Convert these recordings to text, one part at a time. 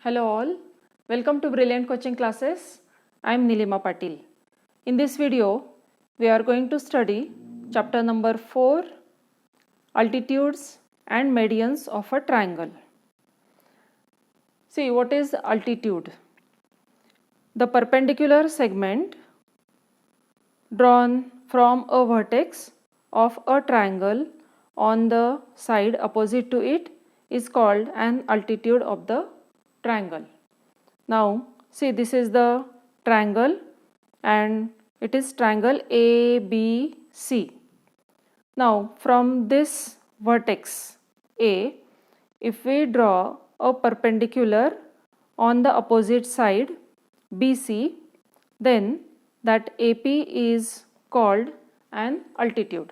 Hello all, welcome to Brilliant Coaching Classes. I am Nilima Patil. In this video, we are going to study chapter number 4, Altitudes and Medians of a Triangle. See, what is altitude? The perpendicular segment drawn from a vertex of a triangle on the side opposite to it is called an altitude of the triangle. Now see, this is the triangle and it is triangle ABC. Now from this vertex A, if we draw a perpendicular on the opposite side BC, then that AP is called an altitude.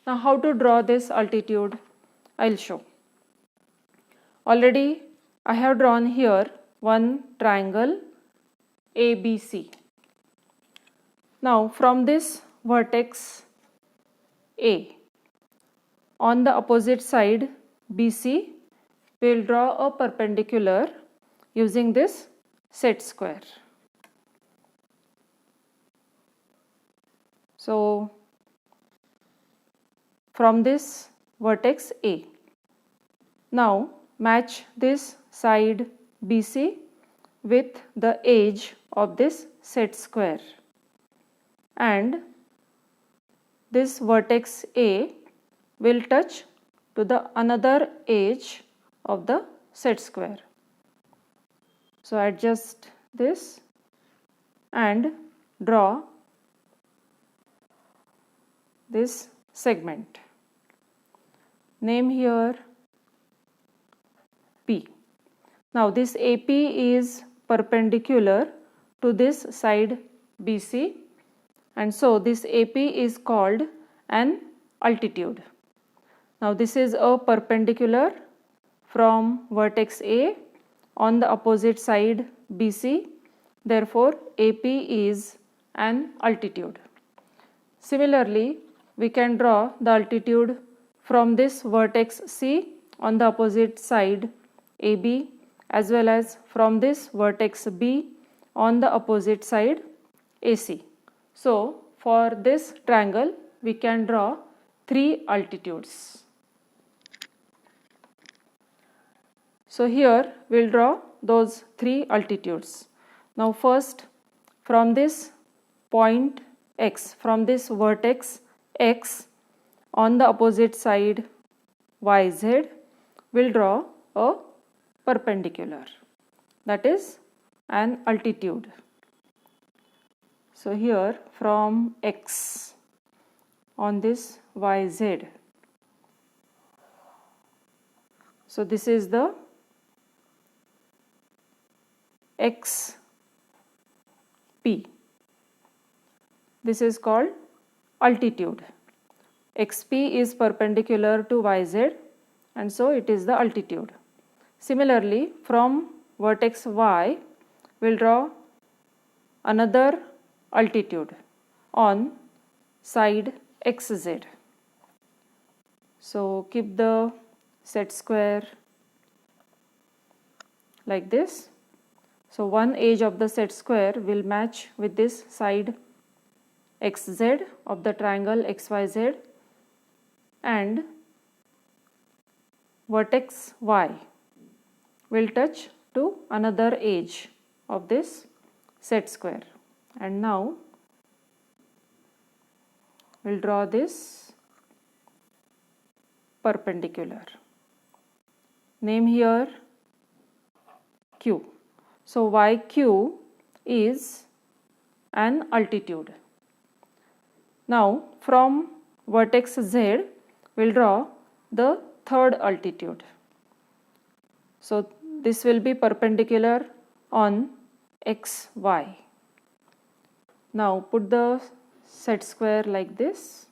Now how to draw this altitude? I will show. Already I have drawn here one triangle ABC. Now from this vertex A, on the opposite side BC, we will draw a perpendicular using this set square. So from this vertex A, now match this side BC with the edge of this set square, and this vertex A will touch to the another edge of the set square. So adjust this and draw this segment. Name here P. Now this AP is perpendicular to this side BC, and so this AP is called an altitude. Now this is a perpendicular from vertex A on the opposite side BC, therefore AP is an altitude. Similarly, we can draw the altitude from this vertex C on the opposite side AB, as well as from this vertex B on the opposite side AC. So for this triangle we can draw three altitudes. So here we will draw those three altitudes. Now first, from this point X, from this vertex X on the opposite side YZ, we will draw a perpendicular, that is an altitude. So here from X on this YZ, so this is the XP. This is called altitude. XP is perpendicular to YZ, and so it is the altitude. Similarly, from vertex Y, we will draw another altitude on side XZ. So keep the set square like this. So one edge of the set square will match with this side XZ of the triangle XYZ, and vertex Y will touch to another edge of this set square. And now we will draw this perpendicular. Name here Q. So YQ is an altitude. Now from vertex Z we will draw the third altitude. So this will be perpendicular on XY. Now put the set square like this.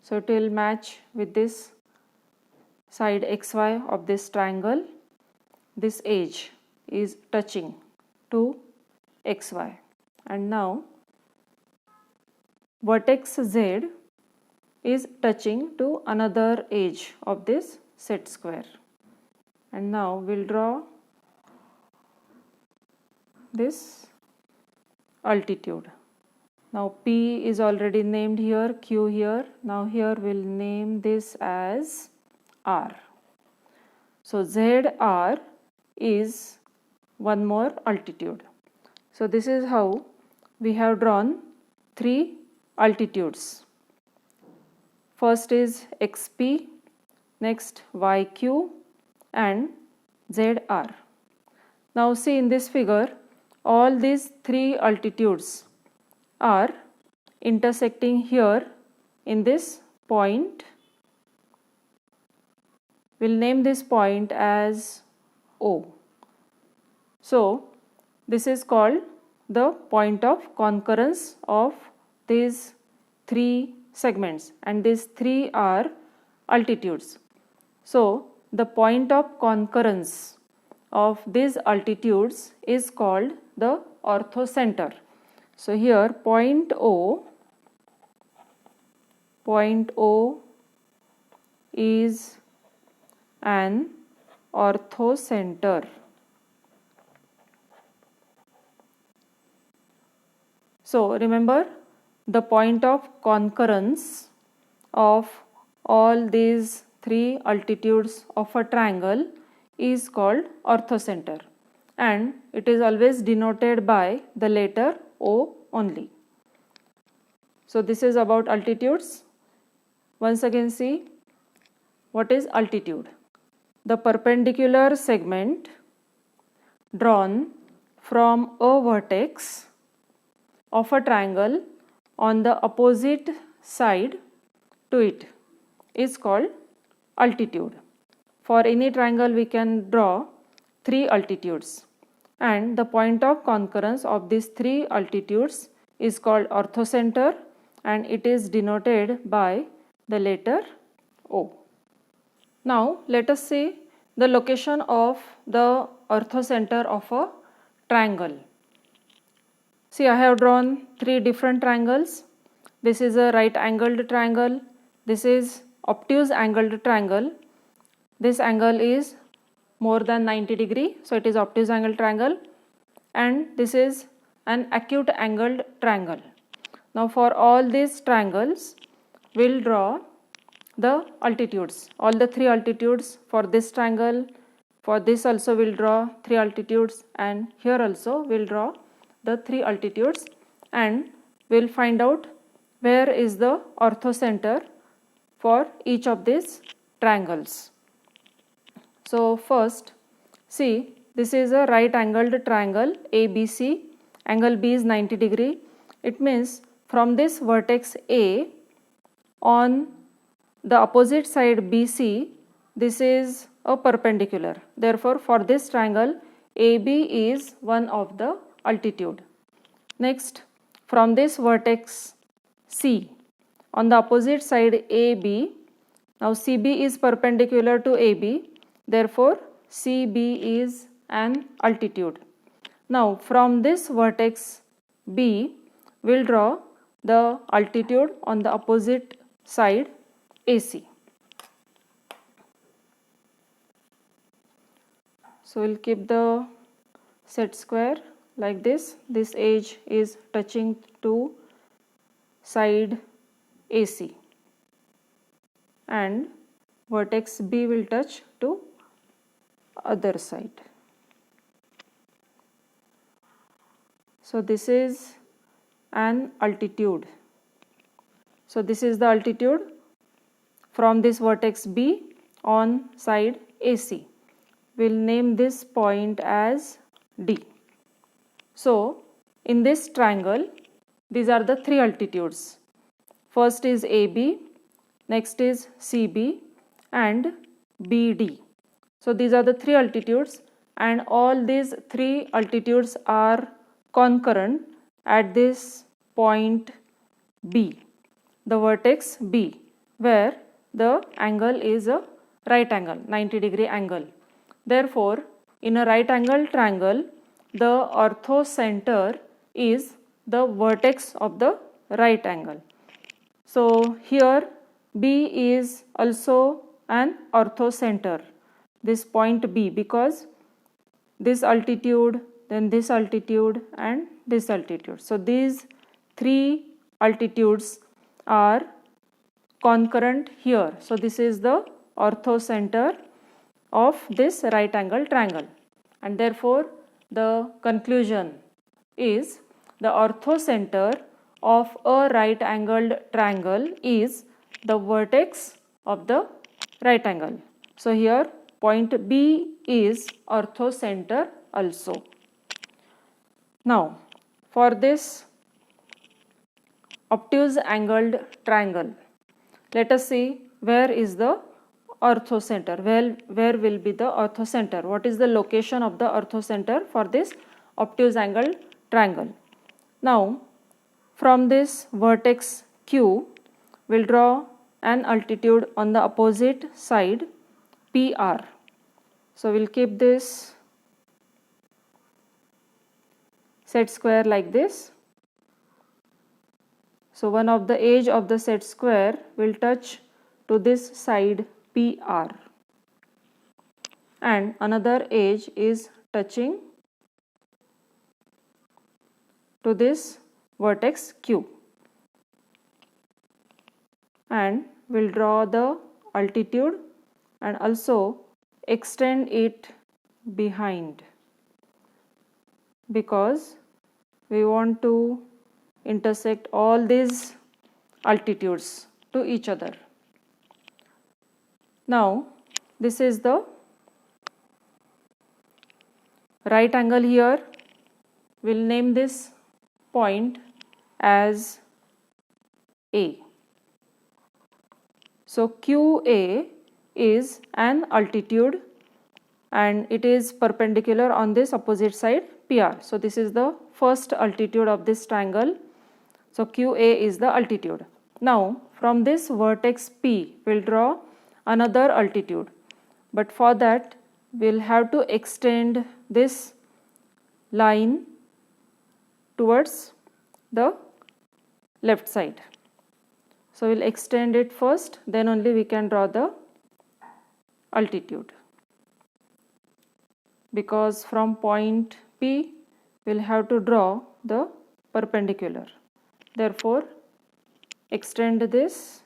So it will match with this side XY of this triangle. This edge is touching to XY, and now vertex Z is touching to another edge of this set square. And now we'll draw this altitude. Now P is already named here, Q here. Now here we'll name this as R. So ZR is one more altitude. So this is how we have drawn three altitudes. First is XP, next YQ and ZR. Now see in this figure, all these three altitudes are intersecting here in this point. We'll name this point as O. So this is called the point of concurrence of these three segments, and these three are altitudes. So the point of concurrence of these altitudes is called the orthocenter. So here point O is an orthocenter. So remember, the point of concurrence of all these three altitudes of a triangle is called orthocenter, and it is always denoted by the letter O only. So this is about altitudes. Once again see, what is altitude? The perpendicular segment drawn from a vertex of a triangle on the opposite side to it is called altitude. For any triangle we can draw three altitudes, and the point of concurrence of these three altitudes is called orthocenter, and it is denoted by the letter O. Now let us see the location of the orthocenter of a triangle. See, I have drawn three different triangles. This is a right angled triangle. This is obtuse angled triangle. This angle is more than 90 degree, so it is obtuse angled triangle. And this is an acute angled triangle. Now for all these triangles, we'll draw the altitudes, all the three altitudes for this triangle. For this also we'll draw three altitudes, and here also we'll draw the three altitudes, and we'll find out where is the orthocenter for each of these triangles. So first, see, this is a right angled triangle ABC. Angle B is 90 degree. It means from this vertex A on the opposite side BC, this is a perpendicular. Therefore, for this triangle, AB is one of the altitude. Next, from this vertex C on the opposite side AB, now CB is perpendicular to AB, therefore CB is an altitude. Now from this vertex B, we'll draw the altitude on the opposite side AC. So we'll keep the set square like this. This edge is touching to side AC, and vertex B will touch to other side. So this is an altitude. So this is the altitude from this vertex B on side AC. We'll name this point as D. So in this triangle, these are the three altitudes. First is AB, next is CB and BD. So these are the three altitudes, and all these three altitudes are concurrent at this point B, the vertex B, where the angle is a right angle, 90 degree angle. Therefore, in a right angle triangle, the orthocenter is the vertex of the right angle. So here B is also an orthocenter, this point B, because this altitude, then this altitude and this altitude. So these three altitudes are concurrent here. So this is the orthocenter of this right angle triangle, and therefore the conclusion is the orthocenter of a right angled triangle is the vertex of the right angle. So here point B is orthocenter also. Now for this obtuse angled triangle, let us see where is the orthocenter. Where will be the orthocenter? What is the location of the orthocenter for this obtuse angled triangle? Now from this vertex Q, we'll draw an altitude on the opposite side PR. So we'll keep this set square like this. So one of the edge of the set square will touch to this side PR, and another edge is touching to this vertex Q, and we'll draw the altitude and also extend it behind, because we want to intersect all these altitudes to each other. Now this is the right angle here. We'll name this point as A. So QA is an altitude and it is perpendicular on this opposite side PR. So this is the first altitude of this triangle. So QA is the altitude. Now from this vertex P, we'll draw another altitude, but for that we'll have to extend this line towards the left side. So we'll extend it first, then only we can draw the altitude, because from point P we'll have to draw the perpendicular. Therefore extend this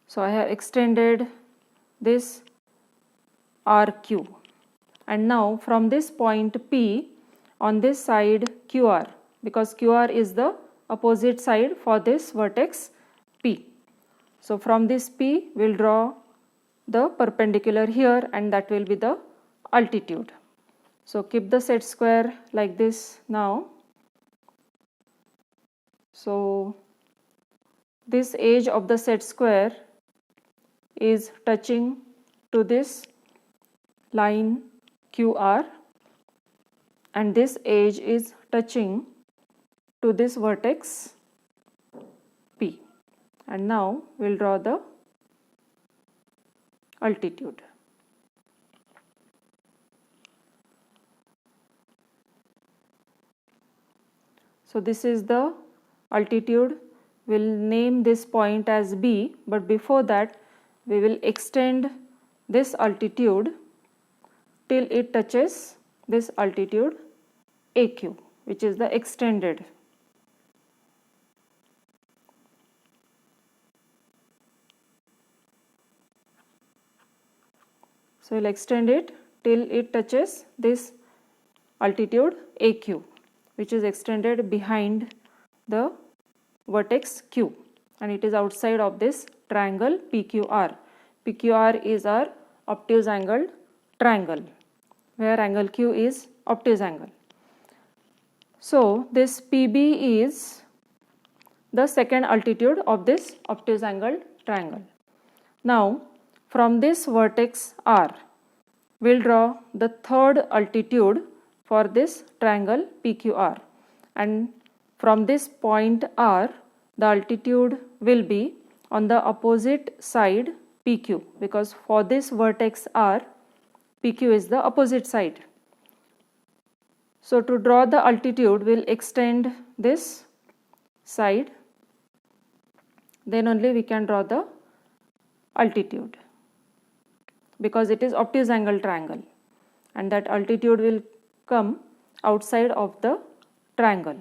So I have extended this RQ, and now from this point P on this side QR, because QR is the opposite side for this vertex P. So from this P we'll draw the perpendicular here, and that will be the altitude. So keep the set square like this now. So this edge of the set square is touching to this line QR, and this edge is touching to this vertex P, and now we'll draw the altitude. So this is the altitude. We'll name this point as B, but before that we will extend this altitude till it touches this altitude AQ, which is the extended. So we'll extend it till it touches this altitude AQ, which is extended behind the vertex Q, and it is outside of this triangle PQR. PQR is our obtuse angled triangle, where angle Q is obtuse angle. So this PB is the second altitude of this obtuse angled triangle. Now from this vertex R, we'll draw the third altitude for this triangle PQR, and from this point R the altitude will be on the opposite side PQ, because for this vertex R, PQ is the opposite side. So to draw the altitude, we'll extend this side, then only we can draw the altitude, because it is obtuse angle triangle and that altitude will come outside of the triangle.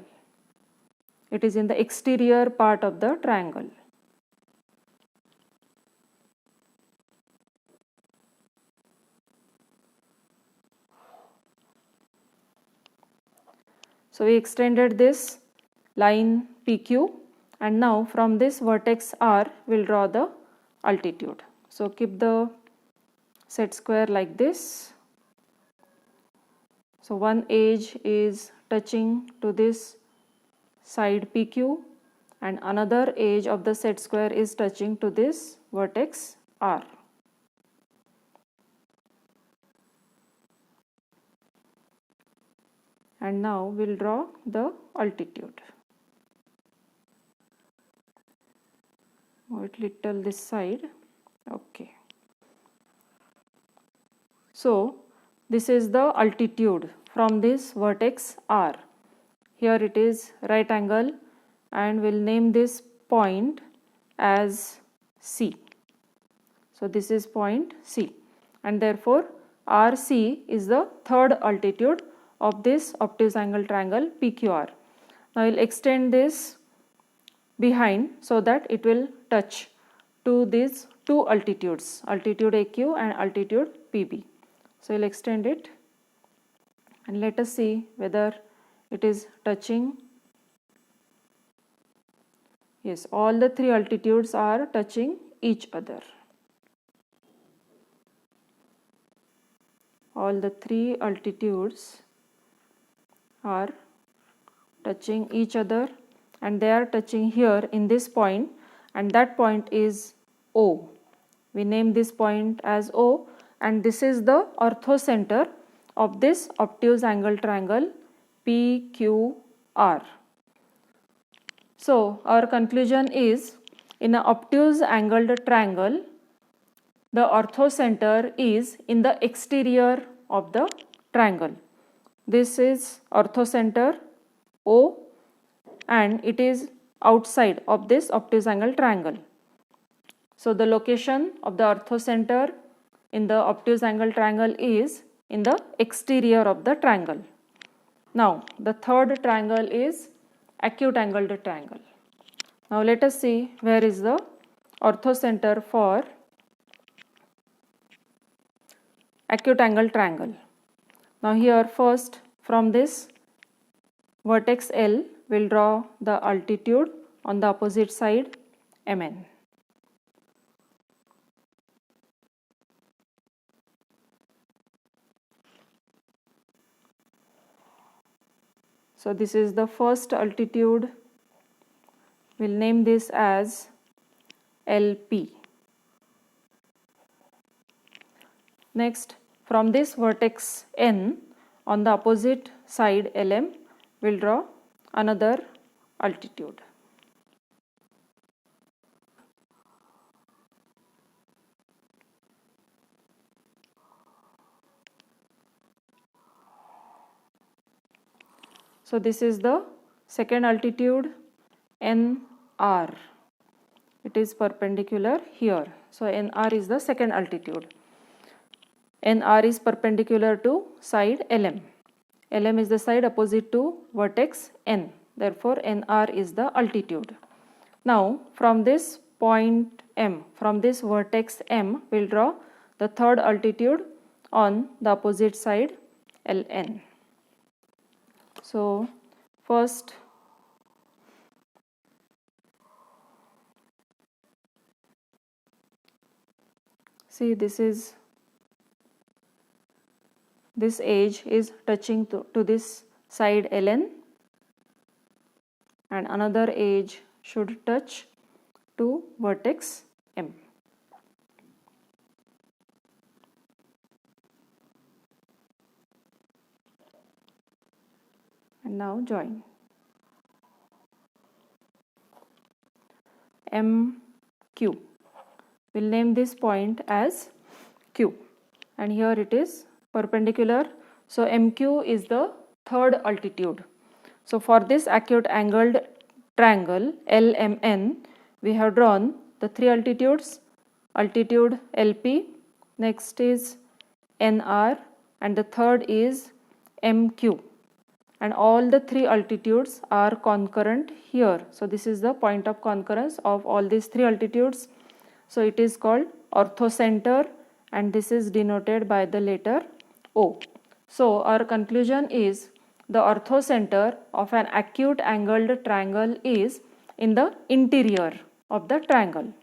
It is in the exterior part of the triangle. So we extended this line PQ, and now from this vertex R we'll draw the altitude. So keep the set square like this. So one edge is touching to this side PQ and another edge of the set square is touching to this vertex R. And now we'll draw the altitude. Move it little this side. Okay. So this is the altitude from this vertex R. Here it is right angle, and we'll name this point as C. So this is point C, and therefore RC is the third altitude of this obtuse angle triangle PQR. Now we'll extend this behind so that it will touch to these two altitudes, altitude AQ and altitude PB. So we'll extend it and let us see whether it is touching. Yes, all the three altitudes are touching each other. All the three altitudes are touching each other, and they are touching here in this point, and that point is O. We name this point as O, and this is the orthocenter of this obtuse angle triangle PQR. So our conclusion is, in an obtuse angled triangle, the orthocenter is in the exterior of the triangle. This is orthocenter O, and it is outside of this obtuse angle triangle. So the location of the orthocenter in the obtuse angle triangle is in the exterior of the triangle. Now the third triangle is acute angled triangle. Now let us see where is the orthocenter for acute angle triangle. Now here first from this vertex L we'll draw the altitude on the opposite side Mn. So this is the first altitude. We'll name this as LP. Next, from this vertex N on the opposite side LM, we'll draw another altitude. So this is the second altitude NR. It is perpendicular here. So NR is the second altitude. NR is perpendicular to side LM. LM is the side opposite to vertex N. Therefore NR is the altitude. Now from this point M, from this vertex M, we'll draw the third altitude on the opposite side LN. So first see, this edge is touching to this side LN, and another edge should touch to vertex M. And now join. MQ. We'll name this point as Q, and here it is perpendicular. So MQ is the third altitude. So for this acute angled triangle LMN, we have drawn the three altitudes, altitude LP, next is NR, and the third is MQ, and all the three altitudes are concurrent here. So this is the point of concurrence of all these three altitudes. So it is called orthocenter, and this is denoted by the letter O. So our conclusion is the orthocenter of an acute angled triangle is in the interior of the triangle.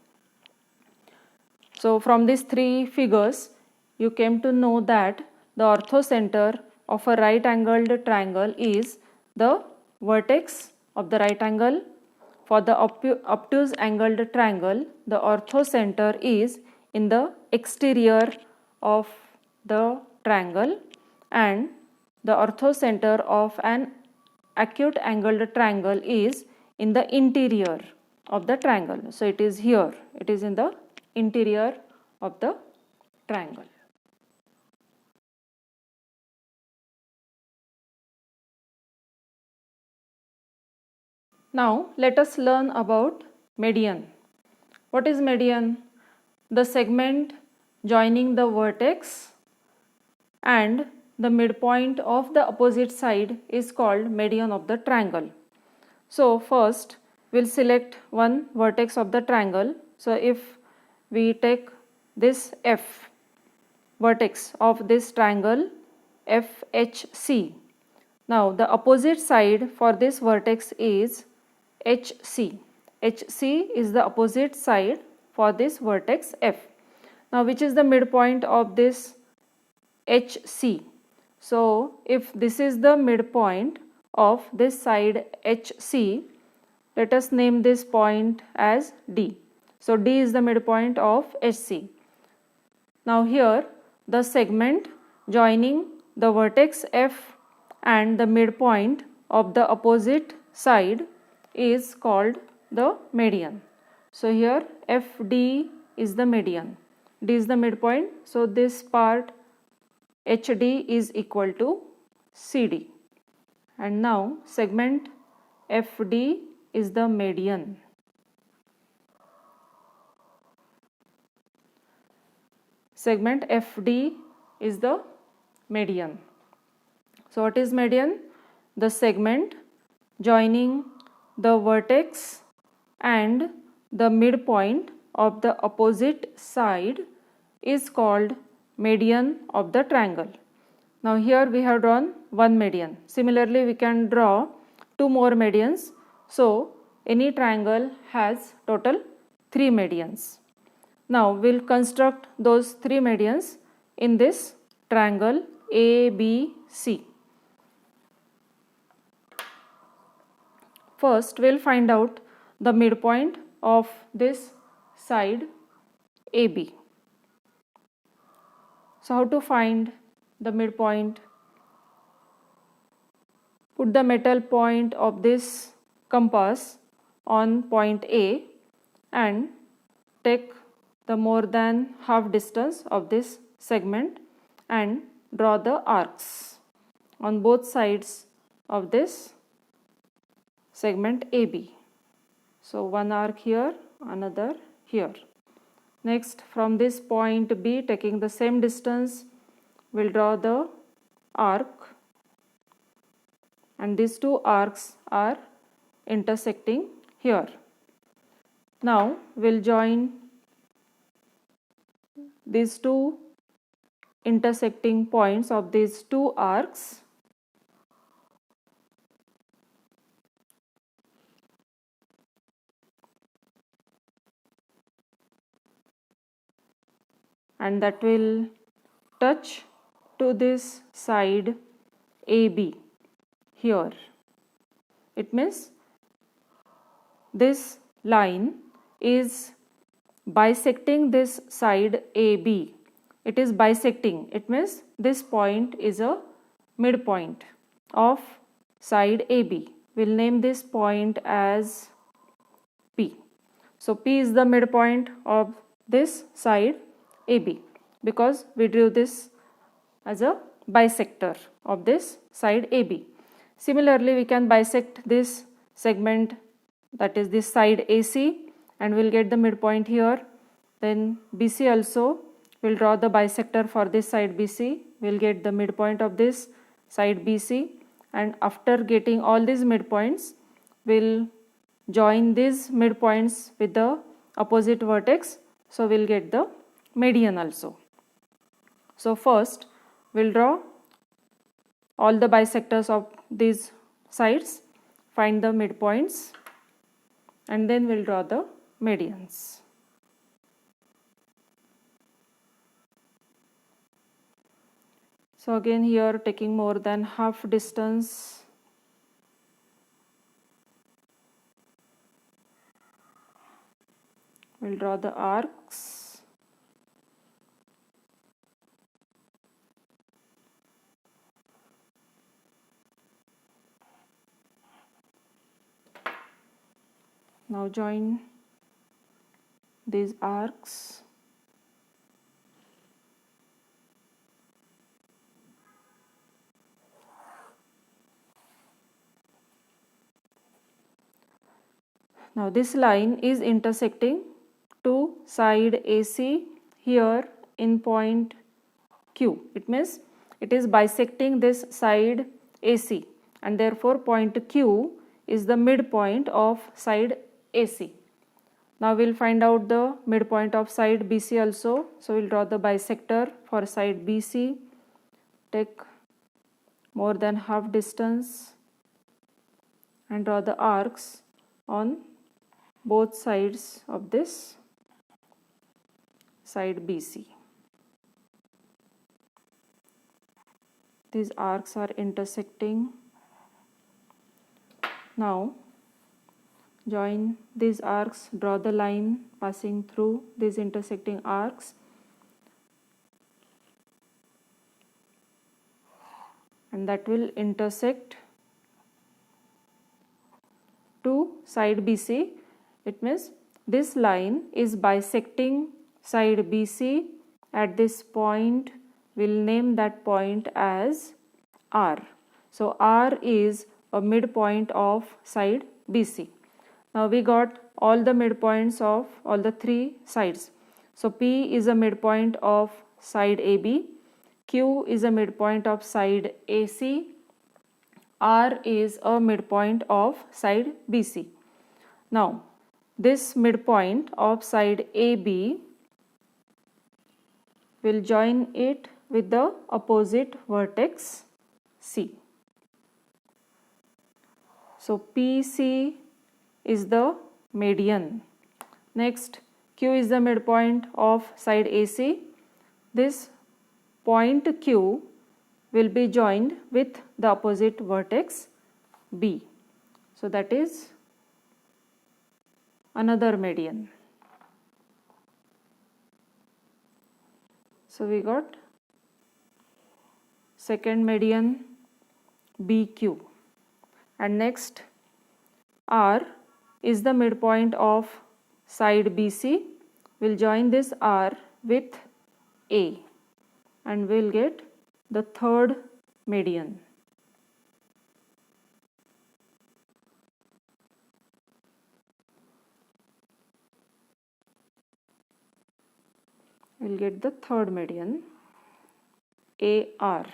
So from these three figures, you came to know that the orthocenter of a right angled triangle is the vertex of the right angle. For the obtuse angled triangle, the orthocenter is in the exterior of the triangle, and the orthocenter of an acute angled triangle is in the interior of the triangle. So it is here, it is in the interior of the triangle. Now let us learn about median. What is median? The segment joining the vertex and the midpoint of the opposite side is called median of the triangle. So first we'll select one vertex of the triangle. So if we take this F vertex of this triangle FHC, now the opposite side for this vertex is HC. HC is the opposite side for this vertex F. Now which is the midpoint of this HC? So if this is the midpoint of this side HC, let us name this point as D. So D is the midpoint of HC. Now here the segment joining the vertex F and the midpoint of the opposite side is called the median. So here FD is the median, D is the midpoint, so this part HD is equal to CD, and now segment FD is the median. Segment FD is the median. So what is median? The segment joining the vertex and the midpoint of the opposite side is called median of the triangle. Now here we have drawn one median. Similarly, we can draw two more medians. So any triangle has total 3 medians. Now we'll construct those 3 medians in this triangle ABC. First we'll find out the midpoint of this side AB. So how to find the midpoint? Put the metal point of this compass on point A and take the more than half distance of this segment and draw the arcs on both sides of this segment AB. So one arc here, another here. Next, from this point B, taking the same distance, we'll draw the arc, and these two arcs are intersecting here. Now we'll join these two intersecting points of these two arcs . And that will touch to this side AB here. It means this line is bisecting this side AB. It is bisecting. It means this point is a midpoint of side AB. We'll name this point as P. So P is the midpoint of this side AB because we drew this as a bisector of this side AB. Similarly, we can bisect this segment, that is this side AC, and we'll get the midpoint here. Then BC also, we'll draw the bisector for this side BC, we'll get the midpoint of this side BC, and after getting all these midpoints, we'll join these midpoints with the opposite vertex, so we'll get the median also. So first we'll draw all the bisectors of these sides, find the midpoints, and then we'll draw the medians. So again here taking more than half distance, we'll draw the arcs. Now join these arcs. Now this line is intersecting to side AC here in point Q. It means it is bisecting this side AC, and therefore point Q is the midpoint of side AC. Now we'll find out the midpoint of side BC also. So we'll draw the bisector for side BC, take more than half distance and draw the arcs on both sides of this side BC. These arcs are intersecting. Now join these arcs, draw the line passing through these intersecting arcs, and that will intersect to side BC. It means this line is bisecting side BC at this point. We'll name that point as R. So R is a midpoint of side BC. Now we got all the midpoints of all the three sides. So P is a midpoint of side AB, Q is a midpoint of side AC, R is a midpoint of side BC. Now this midpoint of side AB, will join it with the opposite vertex C. So PC is the median. Next, Q is the midpoint of side AC. This point Q will be joined with the opposite vertex B. So that is another median. So we got second median BQ, and next R is the midpoint of side BC. We'll join this R with A and we'll get the third median. We'll get the third median AR.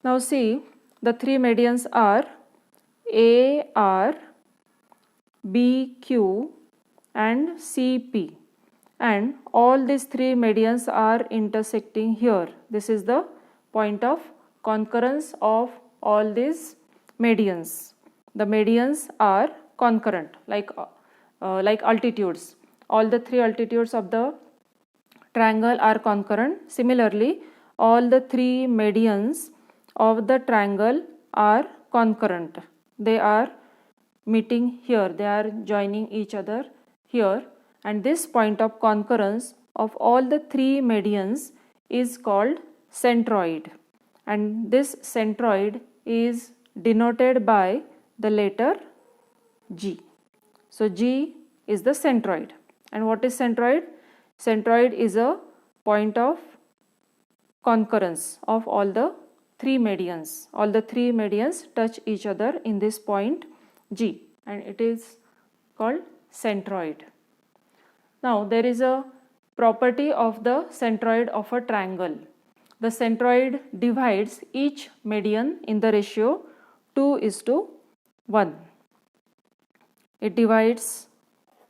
Now see, the three medians are AR, BQ and CP, and all these three medians are intersecting here. This is the point of concurrence of all these medians. The medians are concurrent, like altitudes. All the three altitudes of the triangle are concurrent. Similarly, all the three medians of the triangle are concurrent. They are meeting here, they are joining each other here, and this point of concurrence of all the three medians is called centroid, and this centroid is denoted by the letter G. So G is the centroid. And what is centroid? Centroid is a point of concurrence of all the three medians. All the three medians touch each other in this point G, and it is called centroid. Now there is a property of the centroid of a triangle. The centroid divides each median in the ratio 2:1. It divides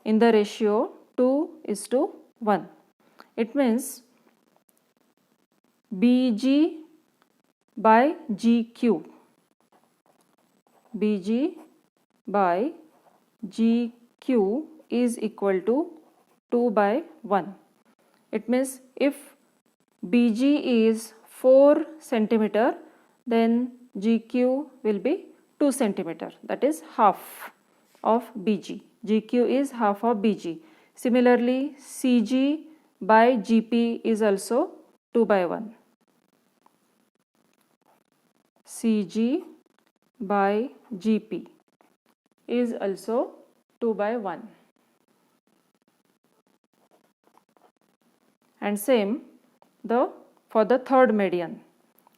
in the ratio 2:1. It means BG by GQ. BG by GQ is equal to 2/1. It means if BG is 4 centimeter, then GQ will be 2 centimeter. That is half of BG. GQ is half of BG. Similarly, CG by GP is also 2/1. CG by GP is also 2/1. And same for the third median.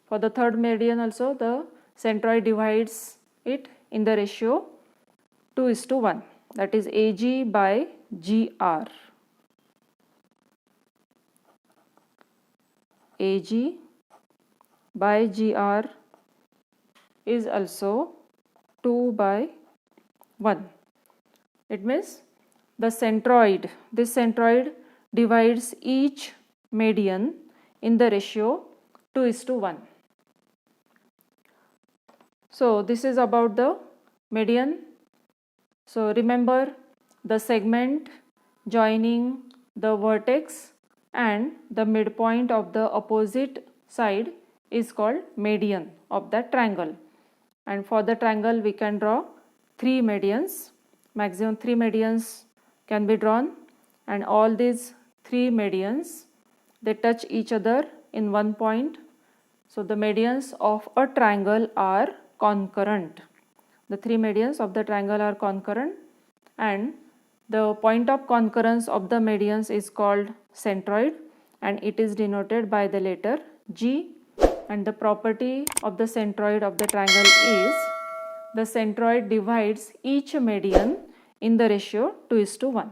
For the third median also the centroid divides it in the ratio 2:1. That is AG by GR. AG by GR is also 2/1. It means this centroid divides each median in the ratio 2:1. So this is about the median. So remember, the segment joining the vertex and the midpoint of the opposite side is called median of that triangle. And for the triangle we can draw 3 medians. Maximum 3 medians can be drawn, and all these 3 medians, they touch each other in one point. So the medians of a triangle are concurrent. The 3 medians of the triangle are concurrent, and the point of concurrence of the medians is called centroid, and it is denoted by the letter G. And the property of the centroid of the triangle is the centroid divides each median in the ratio 2:1.